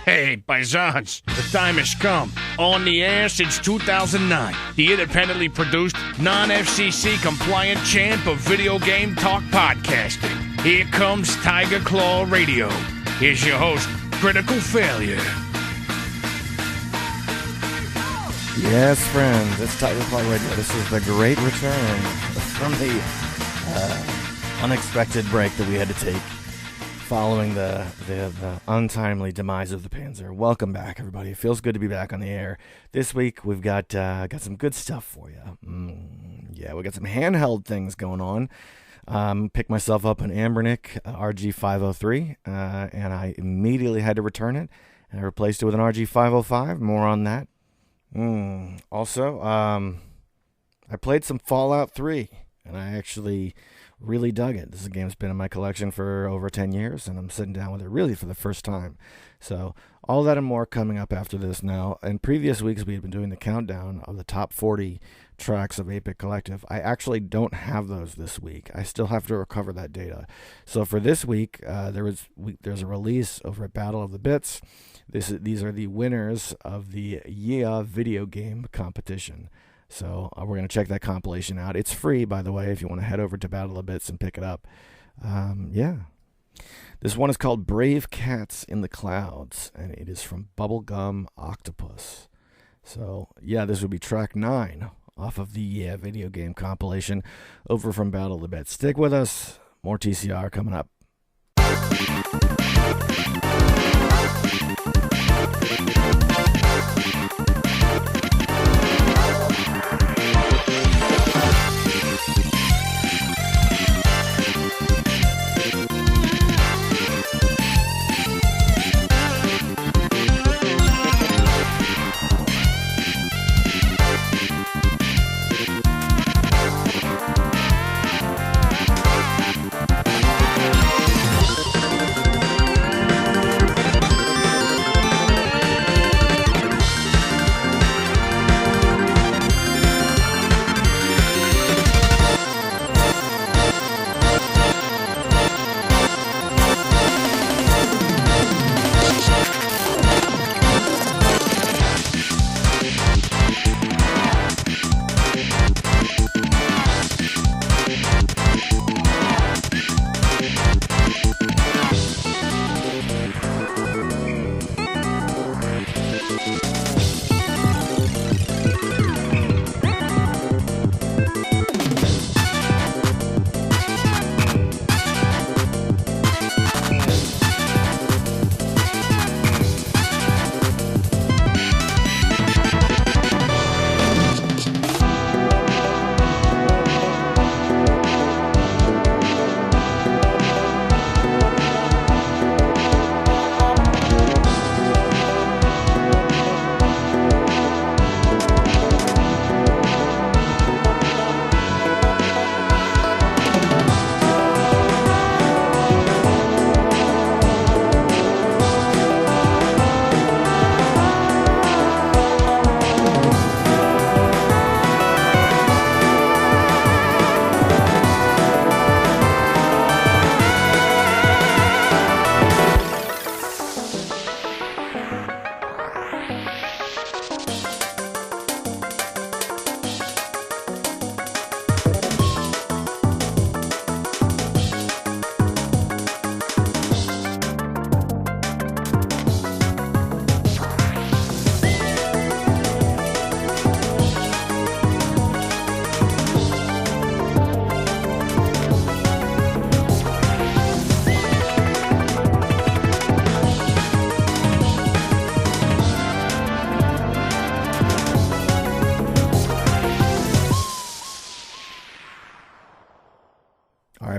Hey, paisans, the time has come. On the air since 2009, the independently produced, non-FCC compliant champ of video game talk podcasting. Here comes Tiger Claw Radio. Here's your host, Critical Failure. Yes, friends, it's Tiger Claw Radio. This is the great return from the unexpected break that we had to take following the untimely demise of the Panzer. Welcome back, everybody. It feels good to be back on the air. This week, we've got some good stuff for you. We got some handheld things going on. Picked myself up an Ambernick RG503, and I immediately had to return it, and I replaced it with an RG505. More on that. Also, I played some Fallout 3, and I actually really dug it. This is a game that's been in my collection for over 10 years, and I'm sitting down with it really for the first time. So all that and more coming up after this now. In previous weeks, we had been doing the countdown of the top 40 tracks of 8-Bit Collective. I actually don't have those this week. I still have to recover that data. So for this week, there's a release over at Battle of the Bits. These are the winners of the video game competition. So we're going to check that compilation out. It's free, by the way, if you want to head over to Battle of the Bits and pick it up. This one is called Brave Cats in the Clouds, and it is from Bubblegum Octopus. So, this would be track 9 off of the video game compilation over from Battle of the Bits. Stick with us. More TCR coming up.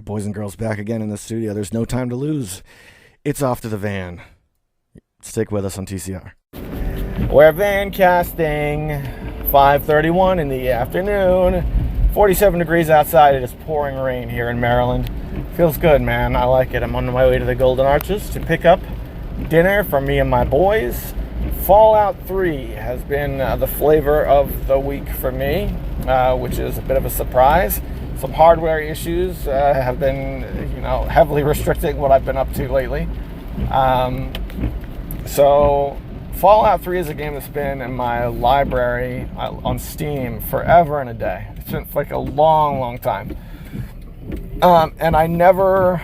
Boys and girls back again in the studio. There's no time to lose. It's off to the van. Stick with us on TCR. We're van casting. 5:31 in the afternoon. 47 degrees outside. It is pouring rain here in Maryland. Feels good, man. I like it. I'm on my way to the Golden Arches to pick up dinner for me and my boys. Fallout 3 has been the flavor of the week for me, which is a bit of a surprise. Some hardware issues have been, heavily restricting what I've been up to lately. So Fallout 3 is a game that's been in my library on Steam forever and a day. It's been like a long, long time. And I never...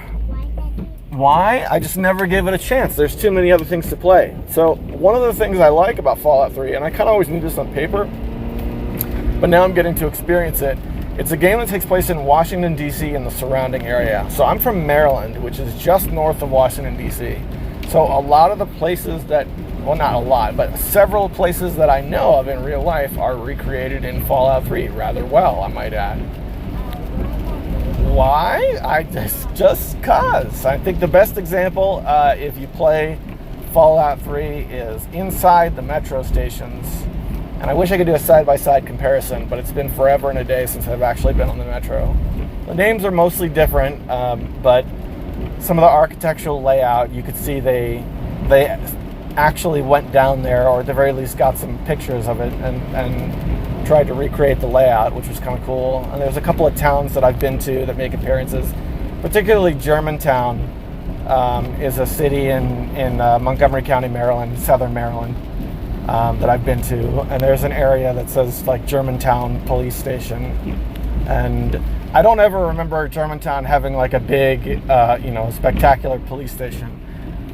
Why? I just never gave it a chance. There's too many other things to play. So one of the things I like about Fallout 3, and I kind of always knew this on paper, but now I'm getting to experience it. It's a game that takes place in Washington, D.C. and the surrounding area. So I'm from Maryland, which is just north of Washington, D.C. So a lot of the places that, well, not a lot, but several places that I know of in real life are recreated in Fallout 3 rather well, I might add. Why? Just cause. I think the best example, if you play Fallout 3, is inside the metro stations. And I wish I could do a side-by-side comparison, but it's been forever and a day since I've actually been on the metro. The names are mostly different, but some of the architectural layout, you could see they actually went down there, or at the very least got some pictures of it and tried to recreate the layout, which was kind of cool. And there's a couple of towns that I've been to that make appearances, particularly Germantown is a city in Montgomery County, Maryland, southern Maryland, that I've been to. And there's an area that says like Germantown Police Station. And I don't ever remember Germantown having like a big, spectacular police station.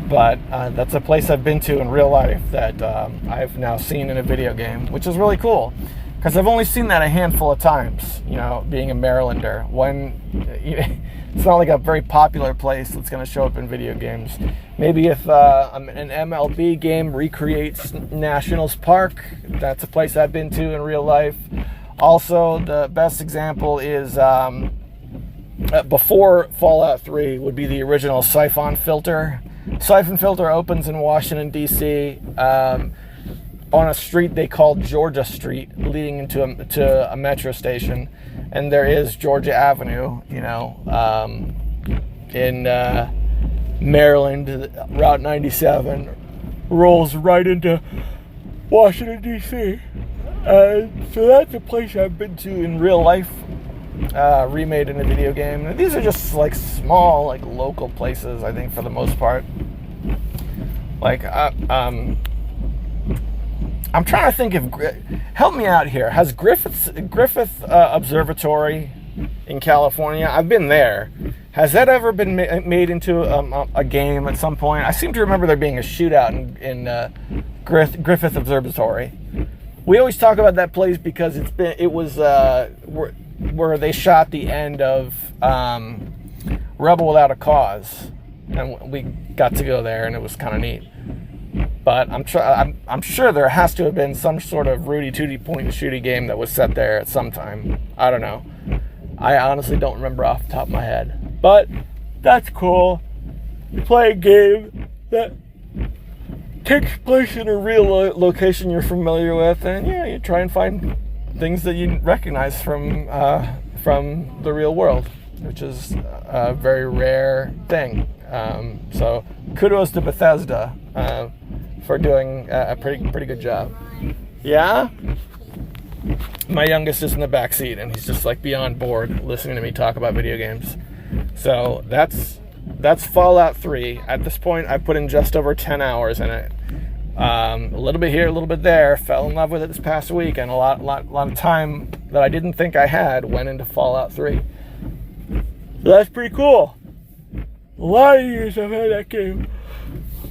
But that's a place I've been to in real life that I've now seen in a video game, which is really cool. Because I've only seen that a handful of times, being a Marylander. It's not like a very popular place that's going to show up in video games. Maybe if an MLB game recreates Nationals Park, that's a place I've been to in real life. Also, the best example is before Fallout 3 would be the original Siphon Filter. Siphon Filter opens in Washington, D.C., on a street they call Georgia Street, leading into a metro station. And there is Georgia Avenue, in Maryland. Route 97 rolls right into Washington, D.C. So that's a place I've been to in real life, remade in a video game. And these are just like small, like local places, I think, for the most part. Like, I'm trying to think if, help me out here. Has Griffith Observatory in California, I've been there. Has that ever been made into a game at some point? I seem to remember there being a shootout in Griffith Observatory. We always talk about that place because it was where they shot the end of Rebel Without a Cause, and we got to go there, and it was kind of neat. But I'm sure there has to have been some sort of Rudy Tooty point and shooty game that was set there at some time. I don't know. I honestly don't remember off the top of my head. But that's cool. You play a game that takes place in a real location you're familiar with, and yeah, you try and find things that you recognize from the real world, which is a very rare thing. So kudos to Bethesda for doing a pretty good job. Yeah? My youngest is in the back seat, and he's just like beyond bored listening to me talk about video games. So that's Fallout 3. At this point, I put in just over 10 hours in it. A little bit here, a little bit there. Fell in love with it this past week, and a lot of time that I didn't think I had went into Fallout 3. So that's pretty cool. A lot of years I've had that game.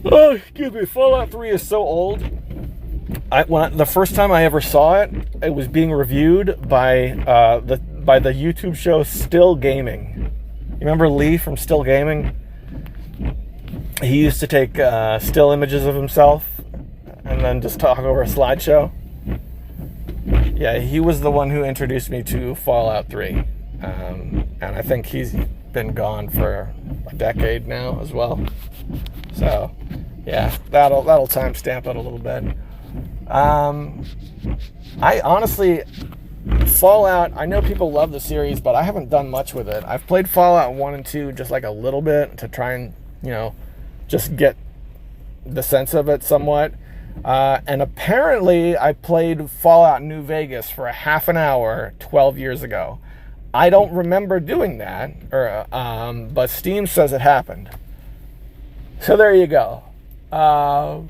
Oh, excuse me. Fallout 3 is so old. The first time I ever saw it, it was being reviewed by the YouTube show Still Gaming. You remember Lee from Still Gaming? He used to take still images of himself and then just talk over a slideshow. Yeah, he was the one who introduced me to Fallout 3. And I think he's been gone for a decade now as well. So, yeah, that'll timestamp it a little bit. I honestly, Fallout, I know people love the series, but I haven't done much with it. I've played Fallout 1 and 2 just like a little bit to try and, just get the sense of it somewhat. And apparently I played Fallout New Vegas for a half an hour 12 years ago. I don't remember doing that, but Steam says it happened. So there you go. So,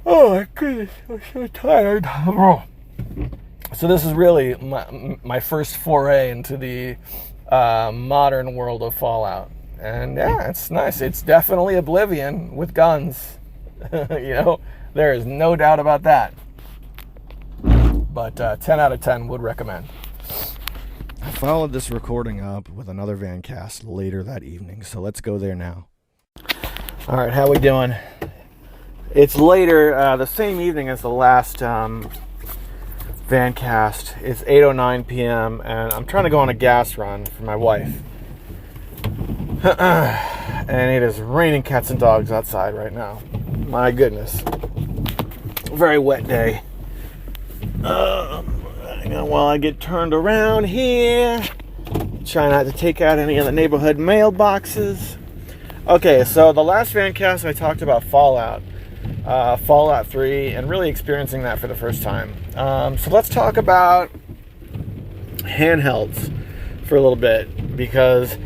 oh my goodness, I'm so tired. So this is really my first foray into the modern world of Fallout. And yeah, it's nice. It's definitely Oblivion with guns. There is no doubt about that. But 10 out of 10 would recommend. I followed this recording up with another Vancast later that evening, so let's go there now. All right, how we doing? It's later, the same evening as the last Vancast. It's 8:09 p.m. and I'm trying to go on a gas run for my wife. And it is raining cats and dogs outside right now. My goodness. Very wet day. Hang on while I get turned around here. Try not to take out any of the neighborhood mailboxes. Okay, so the last Vancast I talked about Fallout 3, and really experiencing that for the first time. So let's talk about handhelds for a little bit, because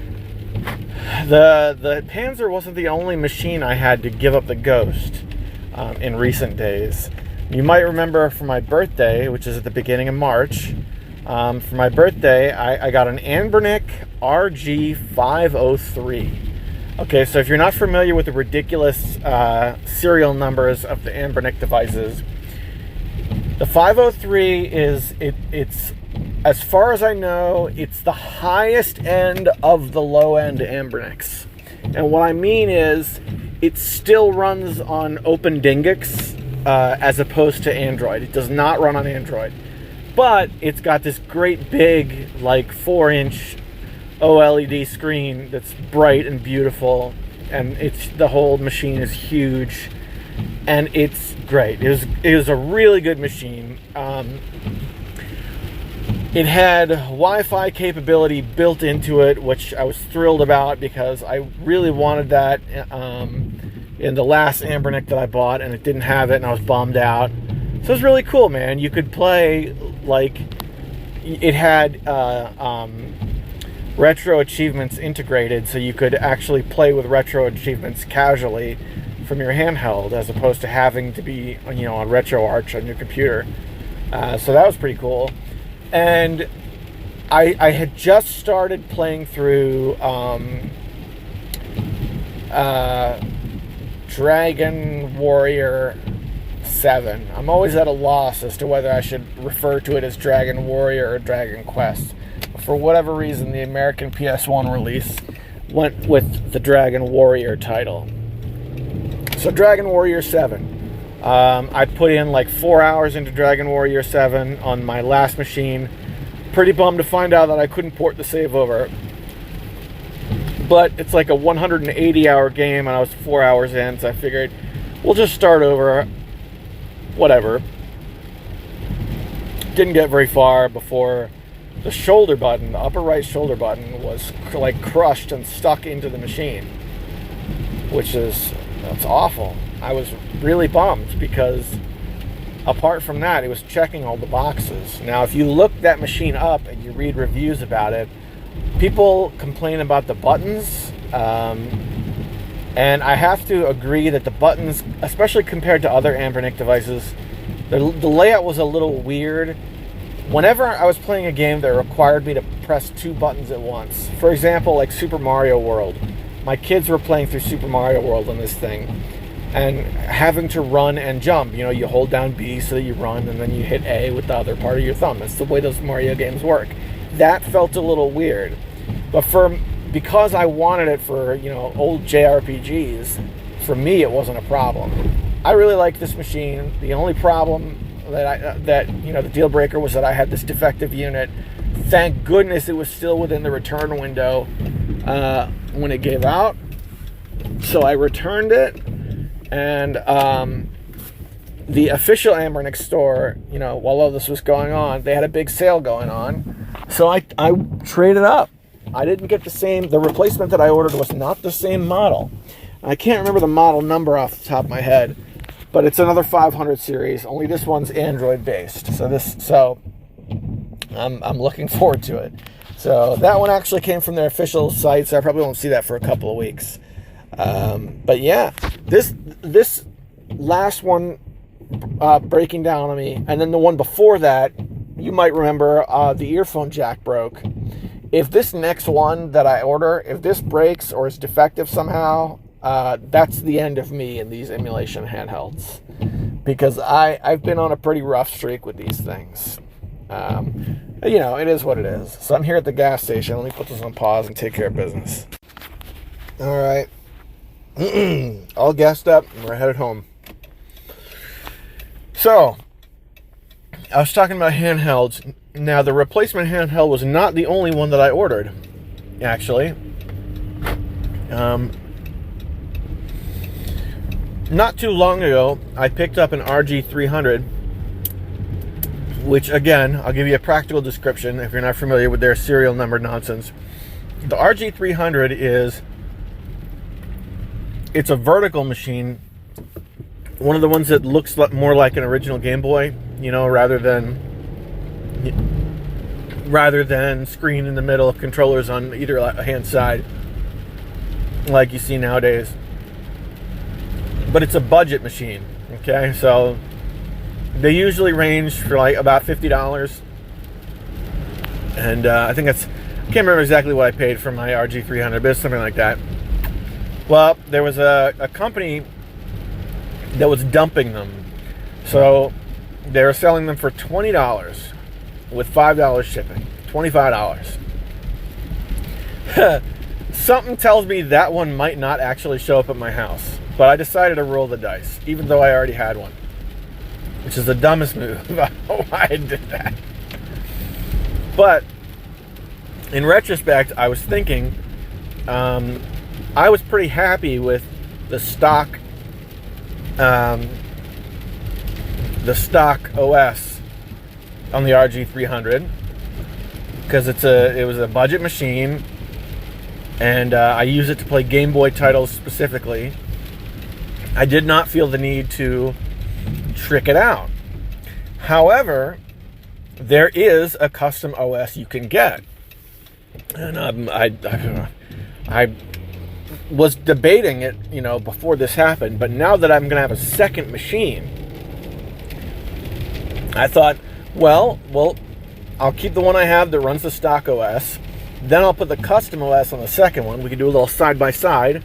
the Panzer wasn't the only machine I had to give up the ghost in recent days. You might remember for my birthday, which is at the beginning of March, for my birthday, I got an Anbernic RG503. Okay, so if you're not familiar with the ridiculous serial numbers of the Anbernic devices, the 503 it's as far as I know, it's the highest end of the low-end Anbernics. And what I mean is, it still runs on OpenDingix as opposed to Android. It does not run on Android. But it's got this great big, like 4-inch OLED screen that's bright and beautiful, and the whole machine is huge, and it's great. It was a really good machine. It had Wi-Fi capability built into it, which I was thrilled about because I really wanted that in the last Anbernic that I bought, and it didn't have it, and I was bummed out. So it was really cool, man. You could play, like, it had retro achievements integrated, so you could actually play with retro achievements casually from your handheld, as opposed to having to be, on RetroArch on your computer. So that was pretty cool. And I had just started playing through Dragon Warrior 7. I'm always at a loss as to whether I should refer to it as Dragon Warrior or Dragon Quest. For whatever reason, the American PS1 release went with the Dragon Warrior title. So Dragon Warrior 7. I put in like 4 hours into Dragon Warrior 7 on my last machine. Pretty bummed to find out that I couldn't port the save over. But it's like a 180-hour game, and I was 4 hours in, so I figured we'll just start over. Whatever. Didn't get very far before the shoulder button, the upper right shoulder button, was like crushed and stuck into the machine, that's awful. I was really bummed because apart from that, it was checking all the boxes. Now, if you look that machine up and you read reviews about it, people complain about the buttons, and I have to agree that the buttons, especially compared to other Anbernic devices, the layout was a little weird. Whenever I was playing a game that required me to press 2 buttons at once, for example, like Super Mario World, my kids were playing through Super Mario World on this thing, and having to run and jump. You hold down B so that you run, and then you hit A with the other part of your thumb. That's the way those Mario games work. That felt a little weird. But because I wanted it for, old JRPGs, for me it wasn't a problem. I really liked this machine. The only problem the deal breaker was that I had this defective unit. Thank goodness it was still within the return window when it gave out. So I returned it, and the official Anbernic store, while all this was going on, they had a big sale going on. So I traded up. I didn't get the replacement that I ordered was not the same model. I can't remember the model number off the top of my head, but it's another 500 series, only this one's Android based. So I'm looking forward to it. So that one actually came from their official site, so I probably won't see that for a couple of weeks. But yeah, this last one breaking down on me, and then the one before that, you might remember the earphone jack broke. If this next one that I order, if this breaks or is defective somehow, that's the end of me in these emulation handhelds. Because I've been on a pretty rough streak with these things. It is what it is. So I'm here at the gas station. Let me put this on pause and take care of business. All right. All gassed up, and we're headed home. So, I was talking about handhelds. Now, the replacement handheld was not the only one that I ordered, actually. Not too long ago, I picked up an RG503, which, again, I'll give you a practical description if you're not familiar with their serial number nonsense. The RG503 it's a vertical machine, one of the ones that looks more like an original Game Boy, rather than screen in the middle, controllers on either hand side, like you see nowadays. But it's a budget machine, okay? So they usually range for like about $50. And I can't remember exactly what I paid for my RG503, but it's something like that. Well, there was a company that was dumping them. So they were selling them for $20 with $5 shipping. $25. Something tells me that one might not actually show up at my house. But I decided to roll the dice, even though I already had one. Which is the dumbest move. I don't know why I did that. But in retrospect, I was thinking, I was pretty happy with the stock OS on the RG503 because it was a budget machine, and I use it to play Game Boy titles specifically. I did not feel the need to trick it out. However, there is a custom OS you can get, and I was debating it, before this happened, but now that I'm going to have a second machine, I thought, well, I'll keep the one I have that runs the stock OS, then I'll put the custom OS on the second one. We can do a little side-by-side,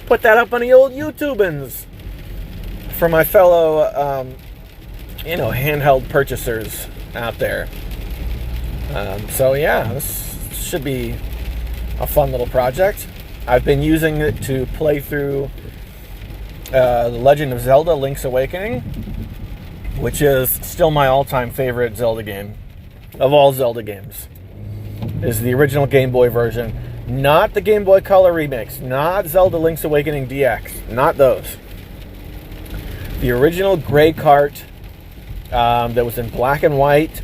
put that up on the old YouTubins for my fellow, handheld purchasers out there. So yeah, this should be a fun little project. I've been using it to play through The Legend of Zelda: Link's Awakening, which is still my all-time favorite Zelda game of all Zelda games. Is the original Game Boy version, not the Game Boy Color remix, not Zelda: Link's Awakening DX, not those. The original gray cart that was in black and white,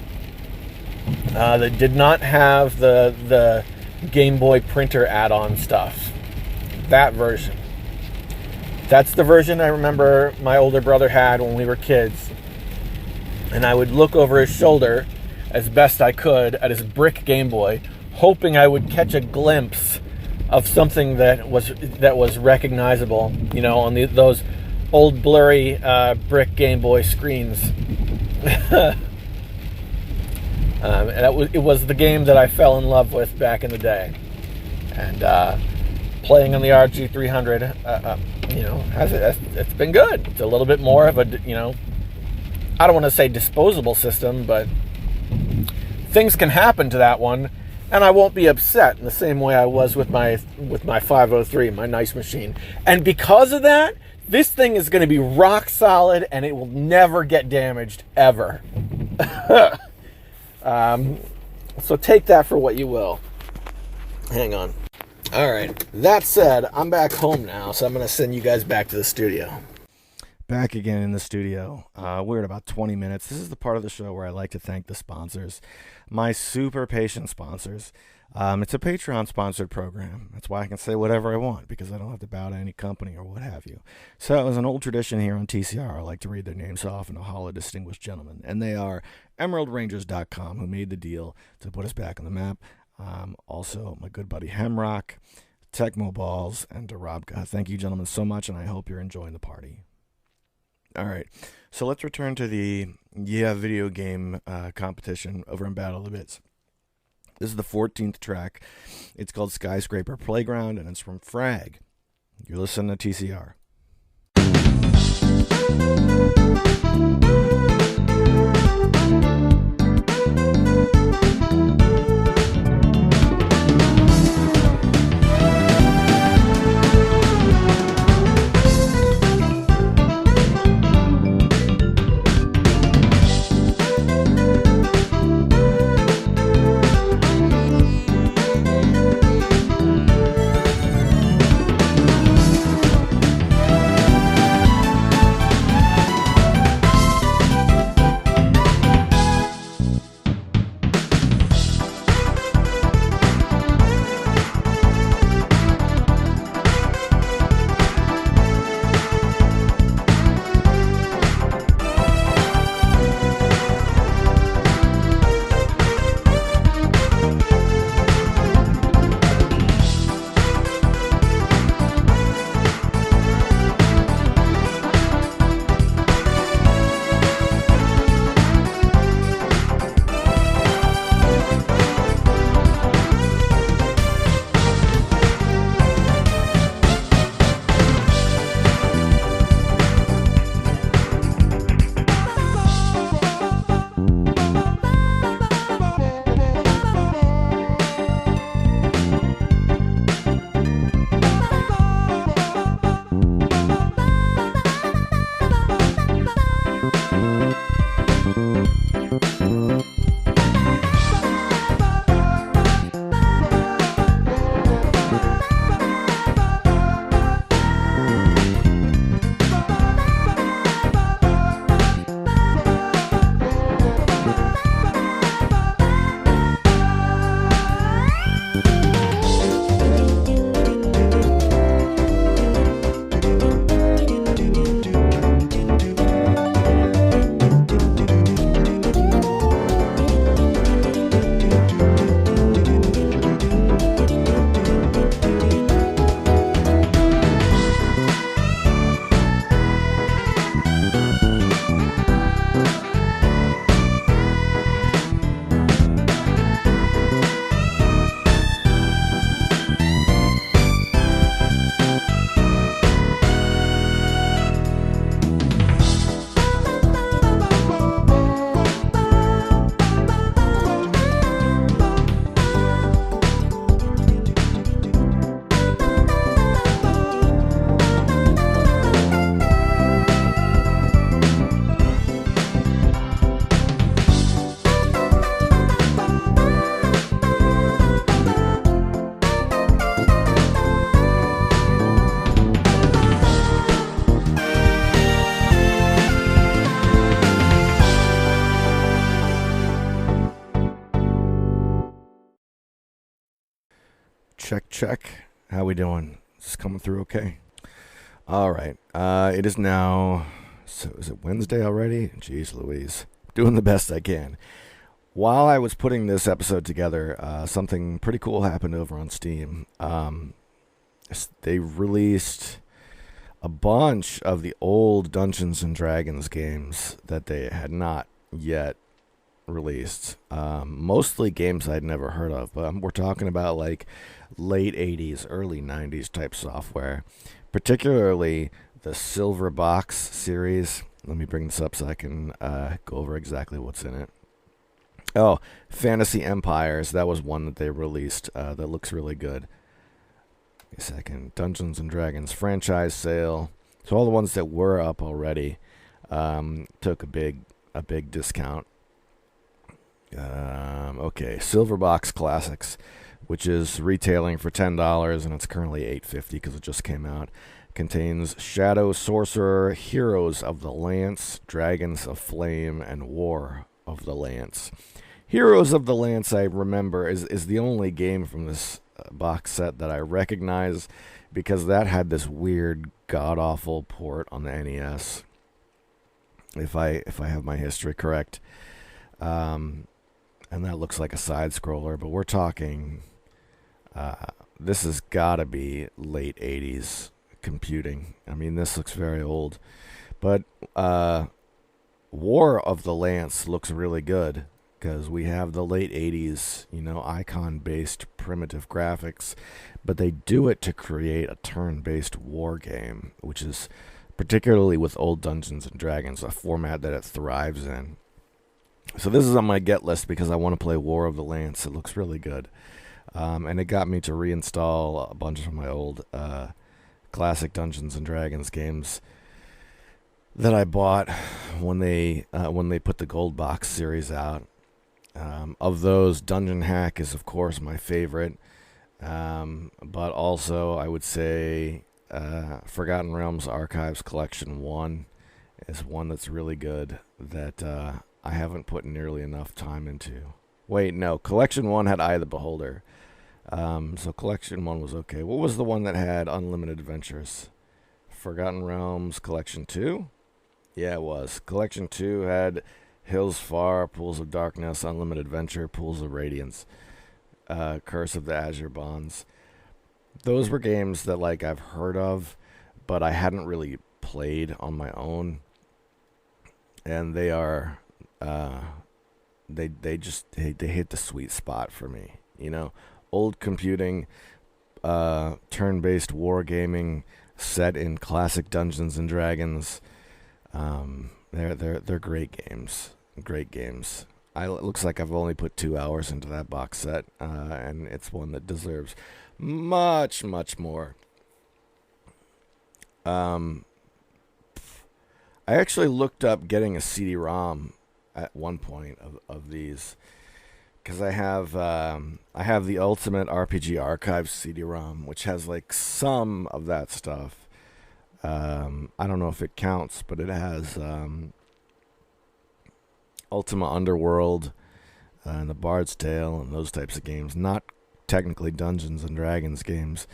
that did not have the Game Boy printer add-on stuff. That version. That's the version I remember my older brother had when we were kids. And I would look over his shoulder as best I could at his brick Game Boy, hoping I would catch a glimpse of something that was recognizable, on those old blurry brick Game Boy screens. It was the game that I fell in love with back in the day, and playing on the RG503, it's been good. It's a little bit more of a, I don't want to say disposable system, but things can happen to that one, and I won't be upset in the same way I was with my 503, my nice machine. And because of that, this thing is going to be rock solid, and it will never get damaged ever. So take that for what you will. Hang on. All right. That said, I'm back home now, so I'm going to send you guys back to the studio. Back again in the studio. We're at about 20 minutes. This is the part of the show where I like to thank the sponsors, my super patient sponsors. It's a Patreon-sponsored program. That's why I can say whatever I want, because I don't have to bow to any company or what have you. So as an old tradition here on TCR, I like to read their names off in a hall of distinguished gentlemen. And they are EmeraldRangers.com, who made the deal to put us back on the map. Also, my good buddy Hemrock, Tecmo Balls, and Darabka. Thank you, gentlemen, so much, and I hope you're enjoying the party. All right, so let's return to the video game competition over in Battle of the Bits. This is the 14th track. It's called Skyscraper Playground, and it's from Frag. You're listening to TCR. Check. How we doing? Is this coming through okay? All right. It is now... So is it Wednesday already? Jeez Louise. Doing the best I can. While I was putting this episode together, something pretty cool happened over on Steam. They released a bunch of the old Dungeons & Dragons games that they had not yet released. Mostly games I'd never heard of, but we're talking about like late 80s, early 90s type software, particularly the Silver Box series. Let me bring this up so I can go over exactly what's in it. Oh, Fantasy Empires. That was one that they released that looks really good. Give me a second. Dungeons & Dragons franchise sale. So all the ones that were up already took a big discount. Okay, Silverbox Classics, which is retailing for $10, and it's currently $8.50 because it just came out. Contains Shadow Sorcerer, Heroes of the Lance, Dragons of Flame, and War of the Lance. Heroes of the Lance, I remember, is the only game from this box set that I recognize, because that had this weird, god-awful port on the NES, if I have my history correct. And that looks like a side-scroller, but we're talking this has got to be late 80s computing. I mean, this looks very old. But War of the Lance looks really good because we have the late 80s, icon-based primitive graphics, but they do it to create a turn-based war game, which is particularly with old Dungeons and Dragons, a format that it thrives in. So this is on my get list because I want to play War of the Lance. It looks really good. And it got me to reinstall a bunch of my old classic Dungeons and Dragons games that I bought when they put the Gold Box series out. Of those, Dungeon Hack is, of course, my favorite. But also, I would say Forgotten Realms Archives Collection 1 is one that's really good that I haven't put nearly enough time into. Wait, no. Collection 1 had Eye of the Beholder. So Collection 1 was okay. What was the one that had Unlimited Adventures? Forgotten Realms Collection 2? Yeah, it was. Collection 2 had Hills Far, Pools of Darkness, Unlimited Adventure, Pools of Radiance, Curse of the Azure Bonds. Those were games that I've heard of, but I hadn't really played on my own. And they are they hit the sweet spot for me. Old computing, turn-based wargaming set in classic Dungeons and Dragons. They're great games. Great games. It looks like I've only put 2 hours into that box set, and it's one that deserves much, much more. I actually looked up getting a CD-ROM at one point of these, because I have the Ultimate RPG Archive CD-ROM, which has some of that stuff. I don't know if it counts, but it has Ultima Underworld and the Bard's Tale and those types of games. Not technically Dungeons and Dragons games,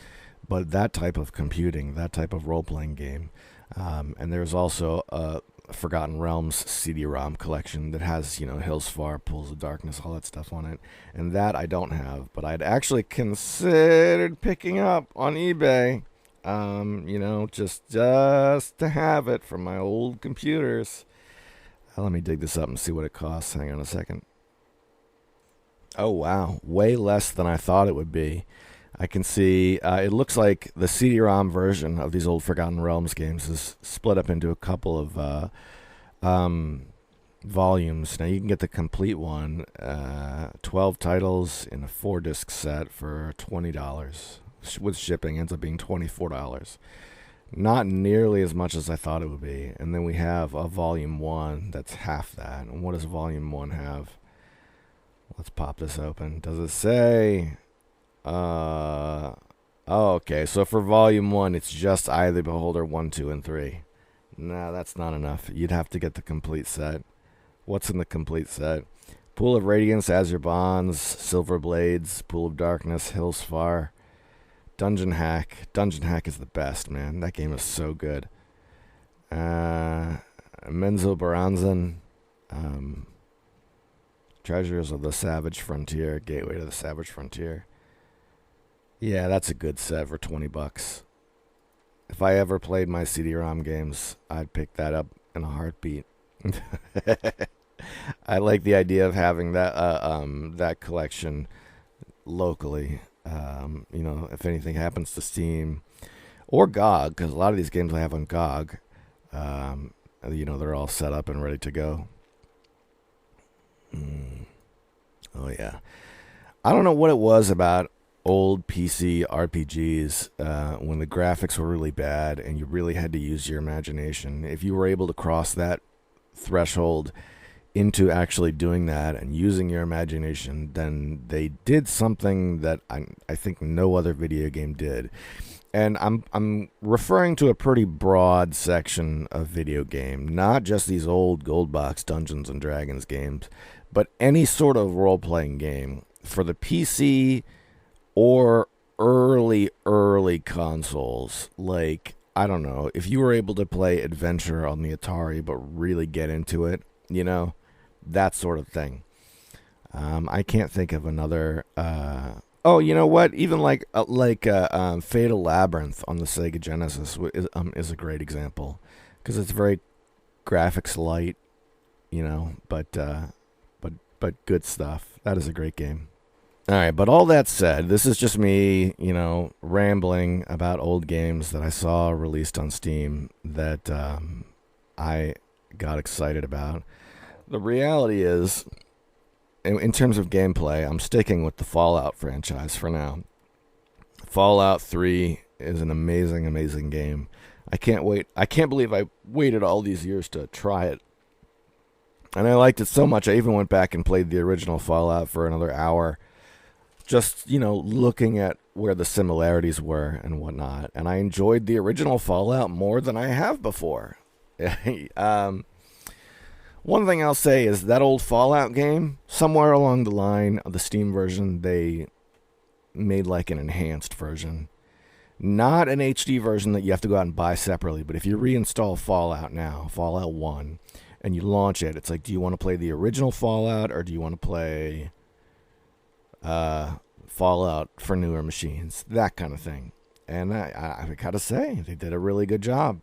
but that type of computing, that type of role-playing game. And there's also a Forgotten Realms CD-ROM collection that has, Hills Far, Pools of Darkness, all that stuff on it. And that I don't have, but I'd actually considered picking up on eBay. Just to have it from my old computers. Let me dig this up and see what it costs. Hang on a second. Oh, wow. Way less than I thought it would be. I can see it looks like the CD-ROM version of these old Forgotten Realms games is split up into a couple of volumes. Now, you can get the complete one, 12 titles in a 4-disc set for $20. With shipping, ends up being $24. Not nearly as much as I thought it would be. And then we have a Volume 1 that's half that. And what does Volume 1 have? Let's pop this open. Does it say... Oh, okay. So for Volume 1, it's just Eye of the Beholder 1, 2, and 3. No, that's not enough. You'd have to get the complete set. What's in the complete set? Pool of Radiance, Azure Bonds, Silver Blades, Pool of Darkness, Hills Far, Dungeon Hack. Dungeon Hack is the best, man. That game is so good. Menzo Baranzan, Treasures of the Savage Frontier, Gateway to the Savage Frontier. Yeah, that's a good set for $20. If I ever played my CD-ROM games, I'd pick that up in a heartbeat. I like the idea of having that collection locally. If anything happens to Steam or GOG, because a lot of these games I have on GOG, they're all set up and ready to go. Oh, yeah. I don't know what it was about old PC RPGs when the graphics were really bad and you really had to use your imagination. If you were able to cross that threshold into actually doing that and using your imagination, then they did something that I think no other video game did. And I'm referring to a pretty broad section of video game, not just these old gold box Dungeons and Dragons games, but any sort of role-playing game for the PC or early consoles. I don't know, if you were able to play Adventure on the Atari but really get into it, that sort of thing. I can't think of another... Oh, you know what? Even like Fatal Labyrinth on the Sega Genesis is a great example because it's very graphics light, but good stuff. That is a great game. All right, but all that said, this is just me, rambling about old games that I saw released on Steam that I got excited about. The reality is, in terms of gameplay, I'm sticking with the Fallout franchise for now. Fallout 3 is an amazing, amazing game. I can't wait. I can't believe I waited all these years to try it. And I liked it so much, I even went back and played the original Fallout for another hour. Just, looking at where the similarities were and whatnot. And I enjoyed the original Fallout more than I have before. One thing I'll say is that old Fallout game, somewhere along the line of the Steam version, they made like an enhanced version. Not an HD version that you have to go out and buy separately, but if you reinstall Fallout now, Fallout 1, and you launch it, it's like, do you want to play the original Fallout or do you want to play Fallout for newer machines? That kind of thing. And I gotta say, they did a really good job.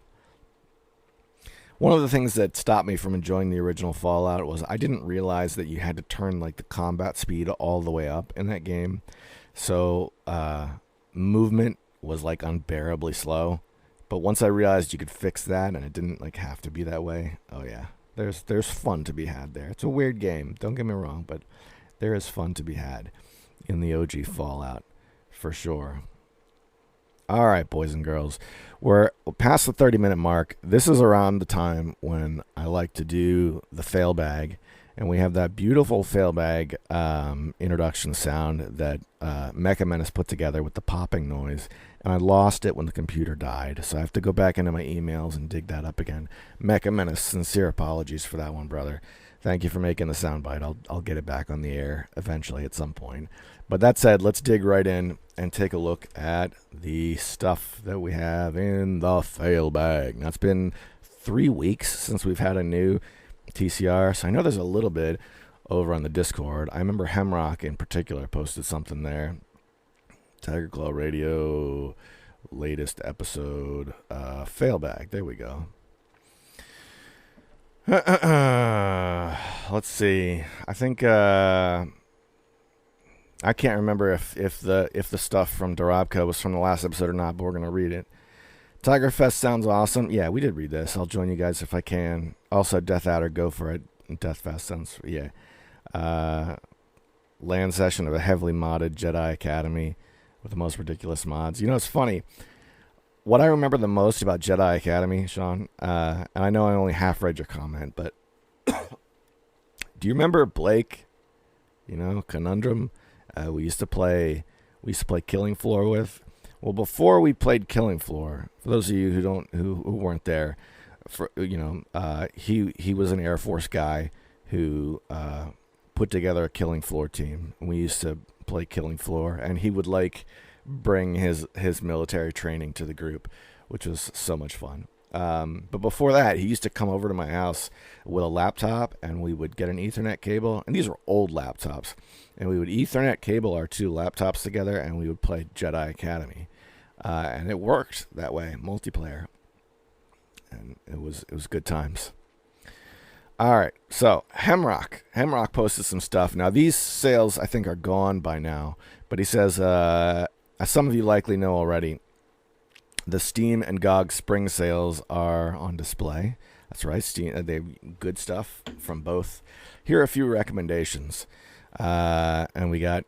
One of the things that stopped me from enjoying the original Fallout was I didn't realize that you had to turn like the combat speed all the way up in that game. So movement was like unbearably slow. But once I realized you could fix that and it didn't like have to be that way, oh yeah, there's fun to be had there. It's a weird game, don't get me wrong, but there is fun to be had in the OG Fallout for sure. All right, boys and girls, we're past the 30-minute mark. This is around the time when I like to do the fail bag, and we have that beautiful fail bag introduction sound that Mecha Menace put together with the popping noise, and I lost it when the computer died, so I have to go back into my emails and dig that up again. Mecha Menace, sincere apologies for that one, brother. Thank you for making the soundbite. I'll get it back on the air eventually at some point. But that said, let's dig right in and take a look at the stuff that we have in the fail bag. Now, it's been 3 weeks since we've had a new TCR, so I know there's a little bit over on the Discord. I remember Hemrock in particular posted something there. Tiger Claw Radio, latest episode, fail bag. There we go. Let's see. I think I can't remember if the stuff from Dorabka was from the last episode or not, but we're gonna read it. Tiger Fest sounds awesome. Yeah, we did read this. I'll join you guys if I can. Also, Death Adder, go for it. Death Fest sounds land session of a heavily modded Jedi Academy with the most ridiculous mods. It's funny. What I remember the most about Jedi Academy, Sean, and I know I only half read your comment, but do you remember Blake? Conundrum. We used to play Killing Floor with. Well, before we played Killing Floor, for those of you who weren't there, he was an Air Force guy who put together a Killing Floor team. And we used to play Killing Floor, and he would bring his military training to the group, which was so much fun. But before that, he used to come over to my house with a laptop, and we would get an Ethernet cable. And these were old laptops. And we would Ethernet cable our two laptops together, and we would play Jedi Academy. And it worked that way, multiplayer. And it was good times. All right, so Hemrock posted some stuff. Now, these sales, I think, are gone by now. But he says, as some of you likely know already, the Steam and GOG spring sales are on display. That's right, Steam. They have good stuff from both. Here are a few recommendations. And we got,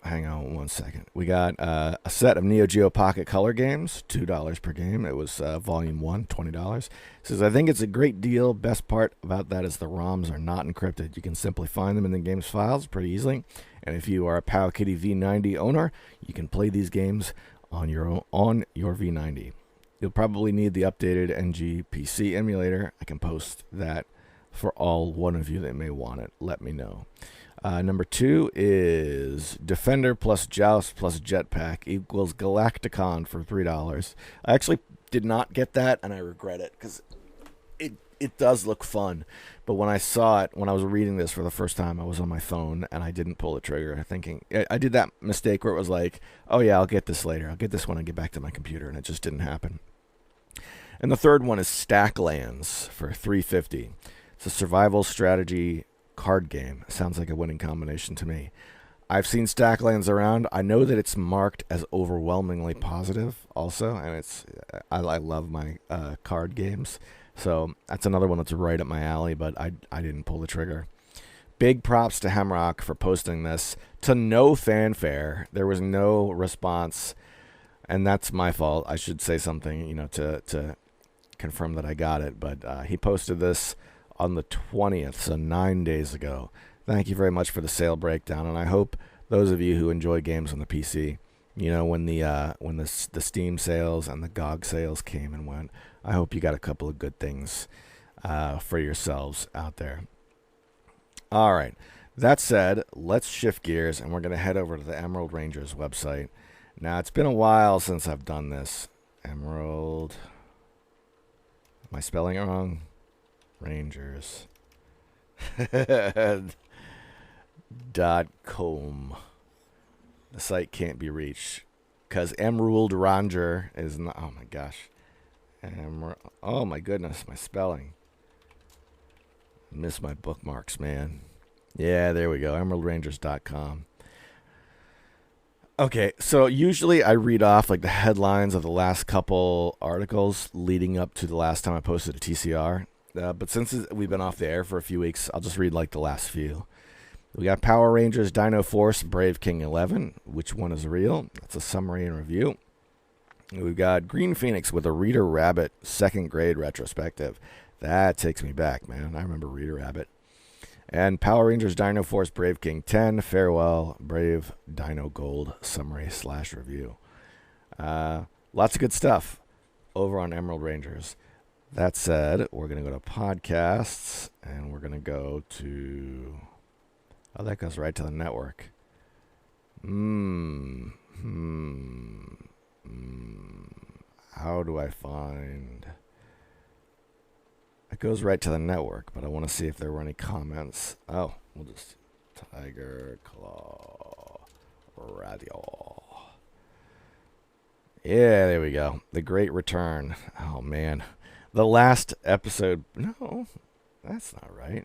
hang on 1 second. We got a set of Neo Geo Pocket Color games, $2 per game. It was Volume 1, $20. It says, I think it's a great deal. Best part about that is the ROMs are not encrypted. You can simply find them in the game's files pretty easily. And if you are a PowKitty V90 owner, you can play these games on your V90. You'll probably need the updated NG PC emulator. I can post that for all one of you that may want it. Let me know. Number 2 is Defender plus Joust plus Jetpack equals Galacticon for $3. I actually did not get that, and I regret it because it does look fun. But when I saw it, when I was reading this for the first time, I was on my phone and I didn't pull the trigger. Thinking I did that mistake where it was like, oh yeah, I'll get this later. I'll get this when I get back to my computer, and it just didn't happen. And the third one is Stacklands for $350. It's a survival strategy card game. Sounds like a winning combination to me. I've seen Stacklands around. I know that it's marked as overwhelmingly positive also, and I love my card games. So that's another one that's right up my alley, but I didn't pull the trigger. Big props to Hemrock for posting this to no fanfare. There was no response, and that's my fault. I should say something, to confirm that I got it. But he posted this on the 20th, so 9 days ago. Thank you very much for the sale breakdown, and I hope those of you who enjoy games on the PC, when the Steam sales and the GOG sales came and went, I hope you got a couple of good things for yourselves out there. All right. That said, let's shift gears, and we're going to head over to the Emerald Rangers website. Now, it's been a while since I've done this. Emerald. Am I spelling it wrong? Rangers. .com. The site can't be reached because Emerald Ranger is not. Oh my gosh. Oh my goodness, my spelling. Miss my bookmarks, man. Yeah, there we go. EmeraldRangers.com. Okay, so usually I read off like the headlines of the last couple articles leading up to the last time I posted a TCR. But since we've been off the air for a few weeks, I'll just read like the last few. We got Power Rangers Dino Force Brave King 11. Which one is real? That's a summary and review. We've got Green Phoenix with a Reader Rabbit second grade retrospective. That takes me back, man. I remember Reader Rabbit. And Power Rangers Dino Force Brave King 10 Farewell Brave Dino Gold summary/review. Lots of good stuff over on Emerald Rangers. That said, we're going to go to podcasts, and we're going to go to... Oh, that goes right to the network. How do I find... It goes right to the network, but I want to see if there were any comments. Oh, we'll just... Tiger Claw Radio. Yeah, there we go. The Great Return. Oh, man. The last episode... No, that's not right.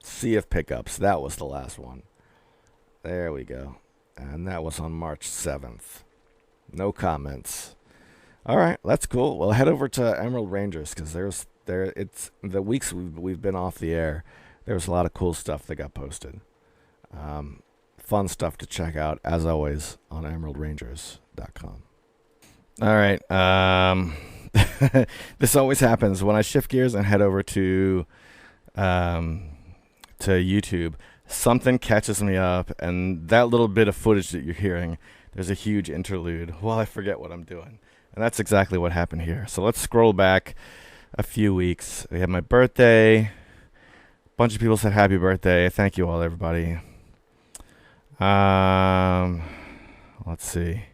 Sea of Pickups. That was the last one. There we go. And that was on March 7th. No comments. All right, that's cool. Well, head over to Emerald Rangers because it's the weeks we've been off the air. There's a lot of cool stuff that got posted. Fun stuff to check out as always on EmeraldRangers.com. All right. This always happens when I shift gears and head over to YouTube. Something catches me up, and that little bit of footage that you're hearing, there's a huge interlude while I forget what I'm doing. And that's exactly what happened here. So let's scroll back a few weeks. We had my birthday. A bunch of people said happy birthday. Thank you all, everybody. Let's see.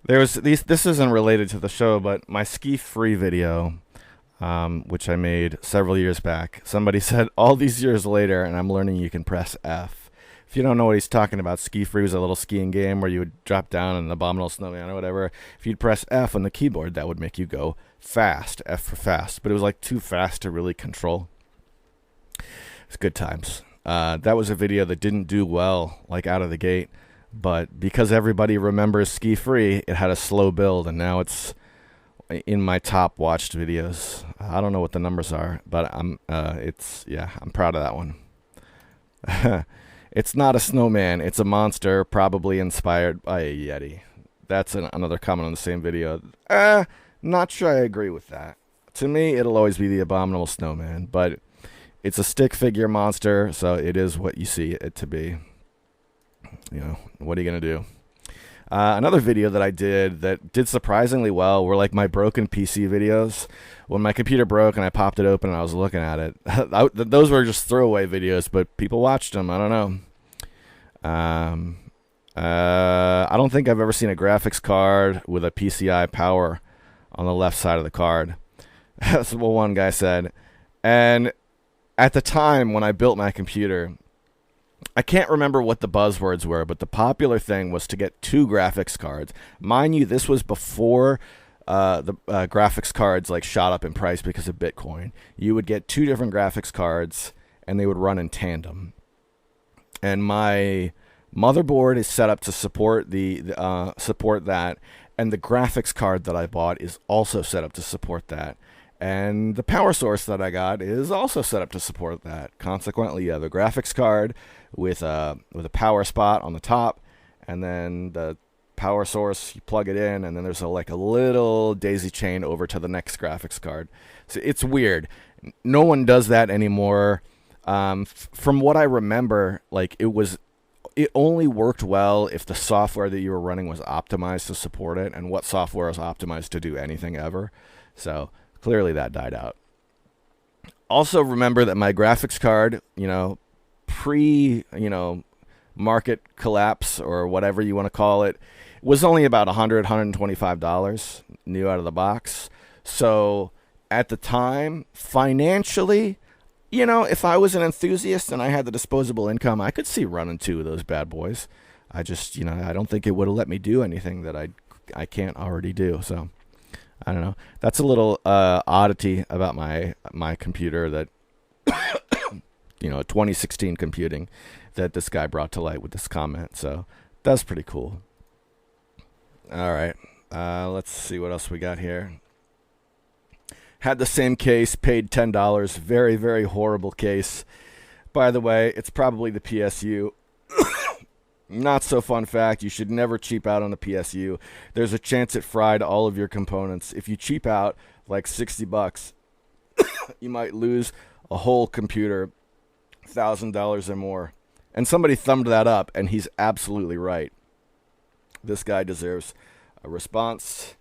This isn't related to the show, but my ski-free video, which I made several years back. Somebody said, all these years later, and I'm learning you can press F. If you don't know what he's talking about, Ski Free was a little skiing game where you would drop down an abominable snowman or whatever. If you'd press F on the keyboard, that would make you go fast, F for fast. But it was like too fast to really control. It's good times. That was a video that didn't do well, like out of the gate. But because everybody remembers Ski Free, it had a slow build, and now it's in my top watched videos. I don't know what the numbers are, but I'm proud of that one. It's not a snowman, it's a monster, probably inspired by a Yeti. That's another comment on the same video. Not sure I agree with that. To me, it'll always be the abominable snowman, but it's a stick figure monster, so it is what you see it to be. What are you going to do? Another video that I did that did surprisingly well were like my broken PC videos. When my computer broke and I popped it open and I was looking at it, those were just throwaway videos, but people watched them. I don't know. I don't think I've ever seen a graphics card with a PCI power on the left side of the card. That's what one guy said. And at the time when I built my computer, I can't remember what the buzzwords were, but the popular thing was to get 2 graphics cards. Mind you, this was before the graphics cards like shot up in price because of Bitcoin. You would get 2 different graphics cards, and they would run in tandem. And my motherboard is set up to support support that, and the graphics card that I bought is also set up to support that. And the power source that I got is also set up to support that. Consequently, you have a graphics card with a power spot on the top, and then the power source, you plug it in, and then there's a little daisy chain over to the next graphics card. So it's weird. No one does that anymore. From what I remember, it only worked well if the software that you were running was optimized to support it, and what software is optimized to do anything ever. So clearly that died out. Also remember that my graphics card, market collapse or whatever you want to call it, was only about $100, $125 new out of the box. So at the time, financially, if I was an enthusiast and I had the disposable income, I could see running 2 of those bad boys. I just, I don't think it would have let me do anything that I can't already do. So I don't know. That's a little oddity about my computer that, 2016 computing that this guy brought to light with this comment. So that's pretty cool. All right. Let's see what else we got here. Had the same case, paid $10. Very, very horrible case. By the way, it's probably the PSU. Not so fun fact, you should never cheap out on the PSU. There's a chance it fried all of your components. If you cheap out like $60, you might lose a whole computer, $1,000 or more. And somebody thumbed that up, and he's absolutely right. This guy deserves a response.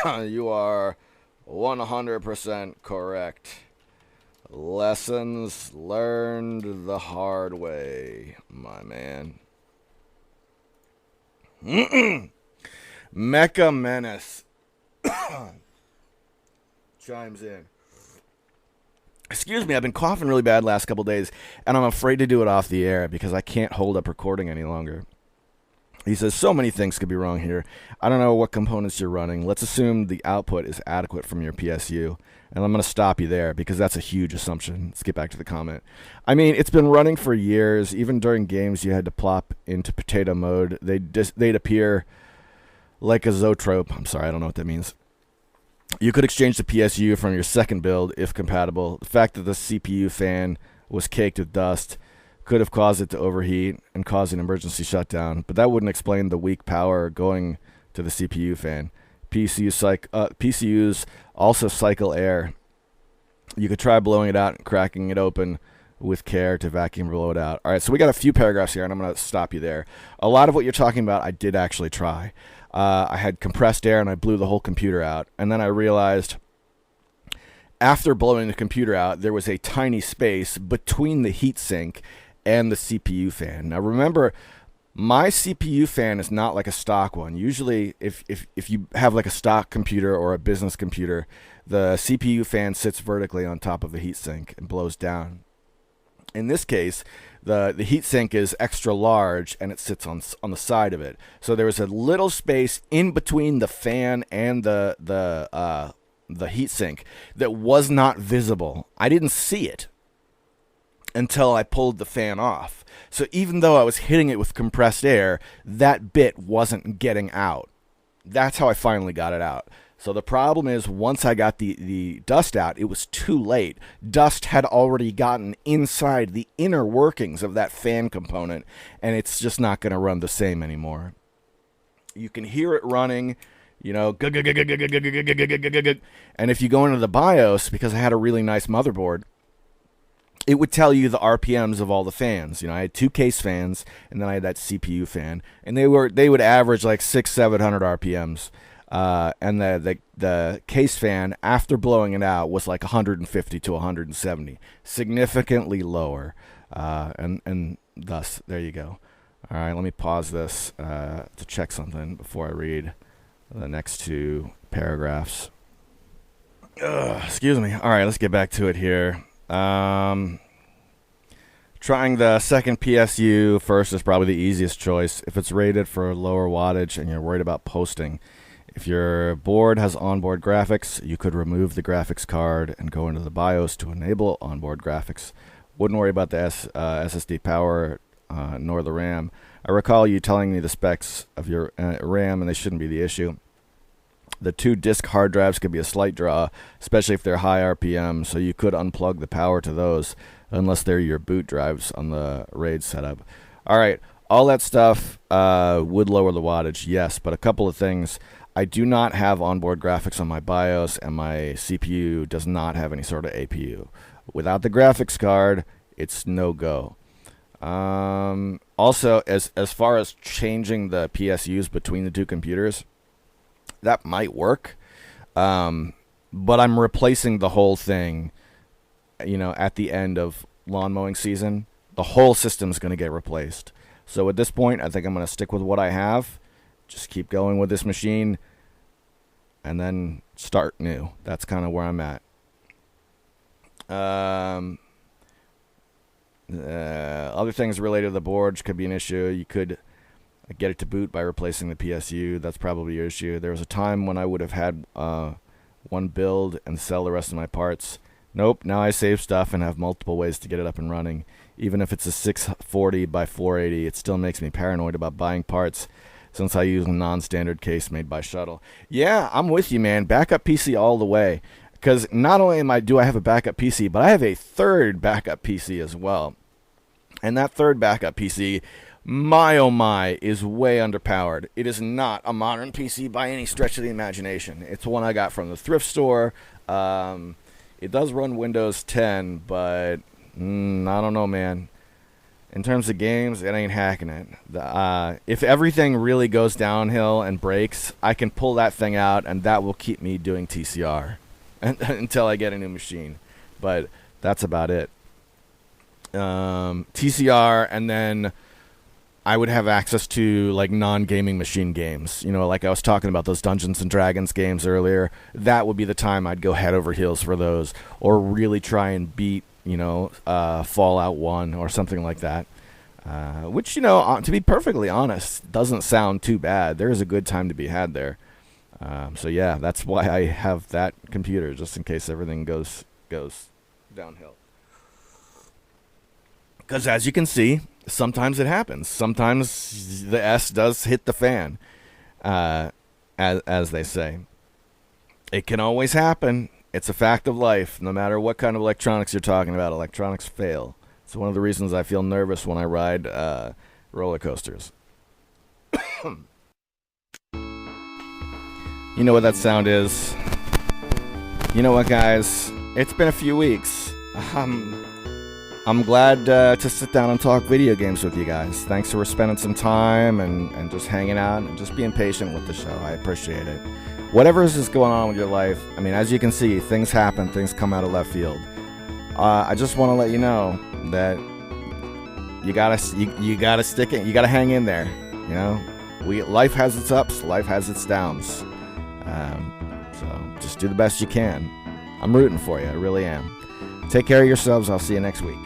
You are 100% correct. Lessons learned the hard way, my man. Mecha Menace chimes in. Excuse me, I've been coughing really bad last couple days, and I'm afraid to do it off the air because I can't hold up recording any longer. He says, so many things could be wrong here. I don't know what components you're running. Let's assume the output is adequate from your PSU. And I'm going to stop you there because that's a huge assumption. Let's get back to the comment. I mean, it's been running for years. Even during games, you had to plop into potato mode. They'd appear like a zoetrope. I'm sorry, I don't know what that means. You could exchange the PSU from your second build if compatible. The fact that the CPU fan was caked with dust could have caused it to overheat and cause an emergency shutdown, but that wouldn't explain the weak power going to the CPU fan. PCUs also cycle air. You could try blowing it out and cracking it open with care to vacuum blow it out. All right, so we got a few paragraphs here, and I'm going to stop you there. A lot of what you're talking about, I did actually try. I had compressed air, and I blew the whole computer out, and then I realized after blowing the computer out, there was a tiny space between the heatsink and the CPU fan. Now remember, my CPU fan is not like a stock one. Usually, if you have like a stock computer or a business computer, the CPU fan sits vertically on top of the heatsink and blows down. In this case, the heatsink is extra large and it sits on the side of it. So there was a little space in between the fan and the heatsink that was not visible. I didn't see it until I pulled the fan off. So even though I was hitting it with compressed air, that bit wasn't getting out. That's how I finally got it out. So the problem is, once I got the dust out, it was too late. Dust had already gotten inside the inner workings of that fan component, and it's just not going to run the same anymore. You can hear it running, and if you go into the BIOS, because I had a really nice motherboard, it would tell you the RPMs of all the fans. I had 2 case fans, and then I had that CPU fan, and they would average like 600-700 RPMs. And the case fan, after blowing it out, was like 150 to 170, significantly lower. And thus, there you go. All right, let me pause this to check something before I read the next two paragraphs. Excuse me. All right, let's get back to it here. Trying the second PSU first is probably the easiest choice if it's rated for lower wattage and you're worried about posting. If your board has onboard graphics, you could remove the graphics card and go into the BIOS to enable onboard graphics. Wouldn't worry about the SSD power nor the RAM. I recall you telling me the specs of your RAM, and they shouldn't be the issue. The 2 disk hard drives could be a slight draw, especially if they're high RPM, so you could unplug the power to those, unless they're your boot drives on the RAID setup. All right, all that stuff would lower the wattage, yes, but a couple of things. I do not have onboard graphics on my BIOS, and my CPU does not have any sort of APU. Without the graphics card, it's no-go. Also, as far as changing the PSUs between the two computers, that might work, but I'm replacing the whole thing, at the end of lawn mowing season. The whole system's going to get replaced. So at this point, I think I'm going to stick with what I have, just keep going with this machine, and then start new. That's kind of where I'm at. Other things related to the board could be an issue. You could get it to boot by replacing the PSU. That's probably your issue. There was a time when I would have had one build and sell the rest of my parts. Nope, now I save stuff and have multiple ways to get it up and running. Even if it's a 640 by 480, it still makes me paranoid about buying parts since I use a non-standard case made by Shuttle. Yeah, I'm with you, man. Backup PC all the way. Because not only do I have a backup PC, but I have a third backup PC as well. And that third backup PC, my oh my, is way underpowered. It is not a modern PC by any stretch of the imagination. It's one I got from the thrift store. It does run Windows 10, but I don't know, man. In terms of games, it ain't hacking it. If everything really goes downhill and breaks, I can pull that thing out, and that will keep me doing TCR until I get a new machine. But that's about it. TCR, and then I would have access to like non-gaming machine games. Like I was talking about those Dungeons and Dragons games earlier. That would be the time I'd go head over heels for those, or really try and beat Fallout 1 or something like that. Which, to be perfectly honest, doesn't sound too bad. There is a good time to be had there. So yeah, that's why I have that computer, just in case everything goes downhill. Because as you can see, sometimes it happens. Sometimes the S does hit the fan, as they say. It can always happen. It's a fact of life. No matter what kind of electronics you're talking about, electronics fail. It's one of the reasons I feel nervous when I ride roller coasters. You know what that sound is. You know what, guys? It's been a few weeks. I'm glad to sit down and talk video games with you guys. Thanks for spending some time and just hanging out and just being patient with the show. I appreciate it. Whatever is going on with your life, as you can see, things happen, things come out of left field. I just want to let you know that you gotta stick it. You gotta hang in there. Life has its ups, life has its downs. So just do the best you can. I'm rooting for you. I really am. Take care of yourselves. I'll see you next week.